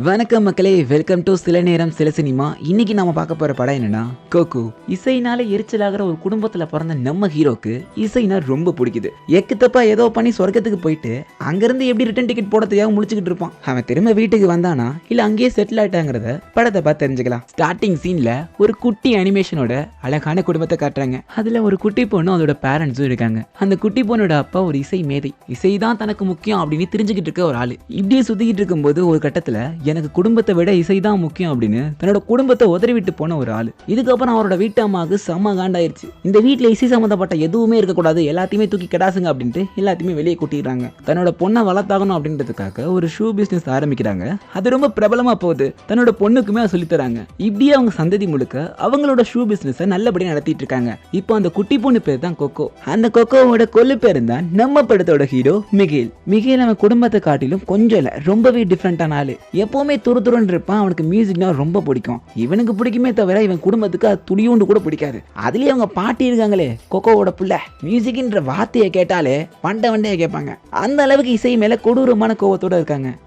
வணக்கம் மக்களே, welcome to சில நேரம் சில சினிமா. இன்னைக்கு நாம பார்க்க போற படம் என்னன்னா கோகோ. இசைனால எரிச்சலாகிற ஒரு குடும்பத்துல பிறந்த நம்ம ஹீரோக்கு இசைனா ரொம்ப பிடிக்குது. எக்கு தப்பா ஏதோ பண்ணி சொர்க்கத்துக்கு போயிட்டு அங்கிருந்து எப்படி ரிட்டர்ன் டிக்கெட் போட தெரியாம முடிச்சுக்கிட்டு இருப்பான். அவன் திரும்ப வீட்டுக்கு வந்தானா இல்ல அங்கேயே செட்டில் ஆயிட்டாங்கிறத படத்தை பார்த்து தெரிஞ்சுக்கலாம். ஸ்டார்டிங் சீன்ல ஒரு குட்டி அனிமேஷனோட அழகான குடும்பத்தை காட்டுறாங்க. அதுல ஒரு குட்டி பொண்ணு அதோட பேரண்ட்ஸும் இருக்காங்க. அந்த குட்டி பொண்ணோட அப்பா ஒரு இசை மேதை. இசை தான் தனக்கு முக்கியம் அப்படின்னு தெரிஞ்சுக்கிட்டு இருக்க ஒரு ஆளு. இப்படியே சுத்திக்கிட்டு இருக்கும்போது ஒரு கட்டத்துல எனக்கு குடும்பத்தை விட இசைதான் முக்கியம் அப்படின்னு தன்னோட குடும்பத்தை உதறி விட்டு போன ஒரு ஆளு. இதுக்கப்புறம் அவரோட வீட்டு அம்மாவுக்கு செம்ம காண்டாயிருச்சு. இந்த வீட்டுல இசை சம்பந்தப்பட்ட எதுவுமே இருக்கக்கூடாது, எல்லாத்தையுமே தூக்கி கிடாசுங்க அப்படின்ட்டு எல்லாத்தையுமே வெளியே கூட்டிடுறாங்க. தன்னோட பொண்ணை வளர்த்தாகணும் அப்படின்றதுக்காக ஒரு ஷூ பிசினஸ் ஆரம்பிக்கிறாங்க. அது ரொம்ப பிரபலமா போகுது. தன்னோட பொண்ணுக்குமே அதை சொல்லி தராங்க. இப்படியே அவங்க சந்ததி முழுக்க அவங்களோட ஷூ பிசினஸ் நல்லபடியா நடத்திட்டு இருக்காங்க. இப்போ அந்த குட்டி பொண்ணு பேர் தான் கொக்கோ. அந்த கொக்கோவோட கொல்லு பேரு தான் நம்ம படத்தோட ஹீரோ மிகேல். மிகேல் அவன் குடும்பத்தை காட்டிலும் கொஞ்சம் இல்ல ரொம்பவே டிஃப்ரெண்டான ஆளு. எப்பவுமே துருதுருன்னு இருப்பான். அவனுக்கு மியூசிக்னா ரொம்ப பிடிக்கும். இவனுக்கு பிடிக்குமே தவிர இவன் குடும்பத்துக்கு அது துளியோண்டு கூட பிடிக்காது. அதுலயே அவங்க பாட்டி இருக்காங்களே கொக்கோவோட புள்ள, மியூசிக்ன்ற வார்த்தையை கேட்டாலே வண்டையை கேட்பாங்க. அந்த அளவுக்கு இசை மேல கொடூரமான கோவத்தோட இருக்காங்க.